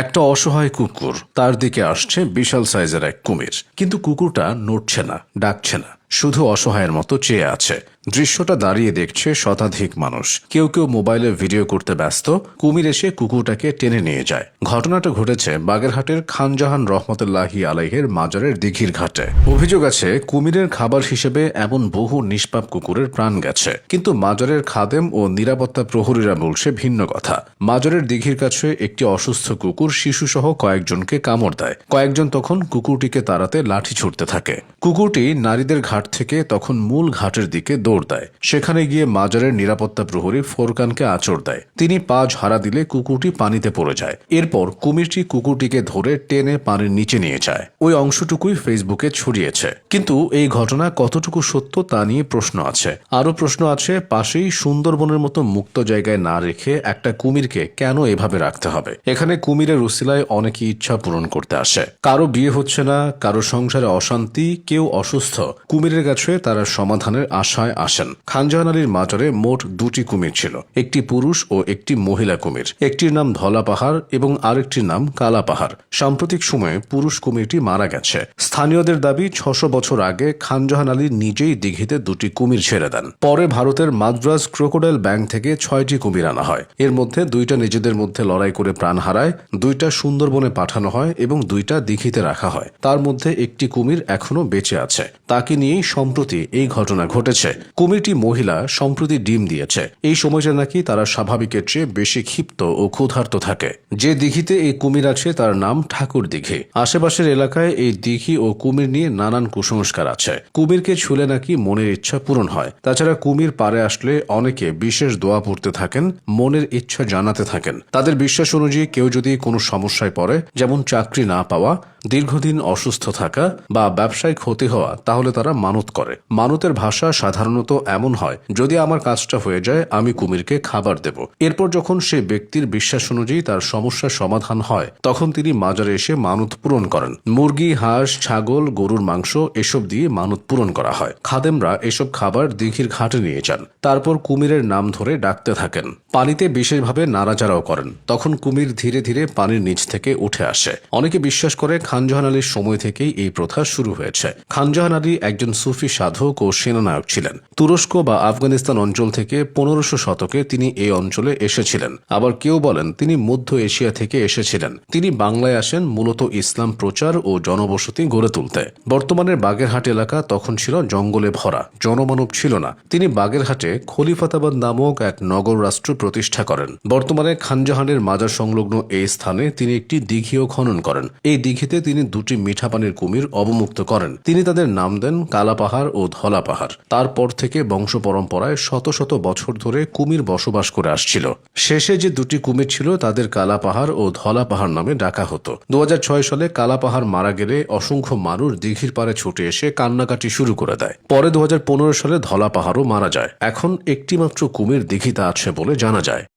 একটা অসহায় কুকুর, তার দিকে আসছে বিশাল সাইজের এক কুমির। কিন্তু কুকুরটা নড়ছে না, ডাকছে না, শুধু অসহায়ের মতো চেয়ে আছে। দৃশ্যটা দাঁড়িয়ে দেখছে শতাধিক মানুষ। কেউ কেউ মোবাইলে ভিডিও করতে ব্যস্ত। কুমির এসে কুকুরটাকে টেনে নিয়ে যায়। ঘটনাটা ঘটেছে বাগেরহাটের খানজাহান রহমতুল্লাহি আলাইহের মাজারের দিঘির ঘাটে। অভিযোগ আছে, কুমিরের খাবার হিসেবে এমন বহু নিষ্পাপ কুকুরের প্রাণ গেছে, কিন্তু মাজারের খাদেম ও নিরাপত্তা প্রহরীরা বলছে ভিন্ন কথা। মাজারের দিঘির কাছে একটি অসুস্থ কুকুর শিশুসহ কয়েকজনকে কামড় দেয়। কয়েকজন তখন কুকুরটিকে তাড়াতে লাঠি ছুটতে থাকে। কুকুরটি নারীদের ঘাট থেকে তখন মূল ঘাটের দিকে দৌড় দেয়। সেখানে গিয়ে মাজারের নিরাপত্তা প্রহরী ফোরকানকে আঁচড় দেয়। তিনি পা ঝাড়া দিলে কুকুরটি পানিতে পড়ে যায়। এরপর কুমিরটি কুকুরটিকে ধরে টেনে পানির নিচে নিয়ে যায়। ওই অংশটুকুই ফেসবুকে ছড়িয়েছে। কিন্তু এই ঘটনা কতটুকু সত্য তা নিয়ে প্রশ্ন আছে। আরও প্রশ্ন আছে, পাশেই সুন্দরবনের মতো মুক্ত জায়গায় না রেখে একটা কুমিরকে কেন এভাবে রাখতে হবে? এখানে কুমিরের উসিলায় অনেকে ইচ্ছা পূরণ করতে আসে। কারো বিয়ে হচ্ছে না, কারো সংসারে অশান্তি, কেউ অসুস্থ। কুমিরের কাছে তারা সমাধানের আশায় আসেন। খানজাহান আলীর মাজারে মোট দুটি কুমির ছিল, একটি পুরুষ ও একটি মহিলা কুমির। একটির নাম ধলা পাহাড় এবং আরেকটির নাম কালা পাহাড়। সাম্প্রতিক সময়ে পুরুষ কুমিরটি মারা গেছে। স্থানীয়দের দাবি ৬০০ বছর আগে খানজাহান আলী নিজেই দিঘিতে দুটি কুমির ছেড়ে দেন। পরে ভারতের মাদ্রাজ ক্রোকোডাইল ব্যাংক থেকে ৬টি কুমির আনা হয়। এর মধ্যে ২টা নিজেদের মধ্যে লড়াই করে প্রাণ হারায়, ২টা সুন্দরবনে পাঠানো হয় এবং ২টা দিঘিতে রাখা হয়। তার মধ্যে একটি কুমির এখনো বেঁচে আছে। তাকে নিয়েই সম্প্রতি এই ঘটনা ঘটেছে। কুমিরটি মহিলা, সম্প্রতি ডিম দিয়েছে। এই সময়টা নাকি তারা স্বাভাবিকের চেয়ে বেশি ক্ষিপ্ত ও ক্ষুধার্ত থাকে। যে দিঘিতে এই কুমির আছে তার নাম ঠাকুর দিঘি। আশেপাশের এলাকায় এই দিঘি ও কুমির নিয়ে নানান কুসংস্কার আছে। কুমিরকে ছুলে নাকি মনের ইচ্ছা পূরণ হয়। তাছাড়া কুমির পাড়ে আসলে অনেকে বিশেষ দোয়া পড়তে থাকেন, মনের ইচ্ছা জানাতে থাকেন। তাদের বিশ্বাস অনুযায়ী কেউ যদি কোনো সমস্যায় পড়ে, যেমন চাকরি না পাওয়া, দীর্ঘদিন অসুস্থ থাকা বা ব্যবসায় ক্ষতি হওয়া, তাহলে তারা মানত করে। মানতের ভাষা সাধারণত এমন হয়, যদি আমার কাজটা হয়ে যায় আমি কুমিরকে খাবার দেব। এরপর যখন সে ব্যক্তির বিশ্বাস অনুযায়ী তার সমস্যার সমাধান হয়, তখন তিনি মাজারে এসে মানত পূরণ করেন। মুরগি, হাঁস, ছাগল, গরুর মাংস এসব দিয়ে মানত পূরণ করা হয়। খাদেমরা এসব খাবার দিঘির ঘাটে নিয়ে যান। তারপর কুমিরের নাম ধরে ডাকতে থাকেন। পানিতে বিশেষভাবে নাড়াচাড়াও করেন। তখন কুমির ধীরে ধীরে পানির নিচ থেকে উঠে আসে। অনেকে বিশ্বাস করে খানজাহান আলীর সময় থেকেই এই প্রথা শুরু হয়েছে। খানজাহান আলী একজন সুফি সাধক ও সেনানায়ক ছিলেন। তুরস্ক বা আফগানিস্তান অঞ্চল থেকে ১৫০০ শতকে তিনি এই অঞ্চলে এসেছিলেন। আবার কেউ বলেন তিনি মধ্য এশিয়া থেকে এসেছিলেন। তিনি বাংলায় আসেন মূলত ইসলাম প্রচার ও জনবসতি গড়ে তুলতে। বর্তমানের বাগেরহাট এলাকা তখন ছিল জঙ্গলে ভরা, জনমানব ছিল না। তিনি বাগেরহাটে খলিফাতাবাদ নামক এক নগর রাষ্ট্র প্রতিষ্ঠা করেন। বর্তমানে খানজাহানের মাজার সংলগ্ন এই স্থানে তিনি একটি দিঘিও খনন করেন। এই দিঘিতে তিনি দুটি মিঠা পানির কুমির অবমুক্ত করেন। তিনি তাদের নাম দেন কালা পাহাড় ও ধলা পাহাড়। তারপর থেকে বংশ পরম্পরায় শত শত বছর ধরে কুমির বসবাস করে আসছিল। শেষে যে দুটি কুমির ছিল তাদের কালা পাহাড় ও ধলা পাহাড় নামে ডাকা হতো। ২০০৬ সালে কালা পাহাড় মারা গেলে অসংখ্য মানুষ দিঘির পাড়ে ছুটে এসে কান্নাকাটি শুরু করে দেয়। পরে ২০১৫ সালে ধলা পাহাড়ও মারা যায়। এখন একটি মাত্র কুমির দিঘিতে আছে বলে জানা যায়।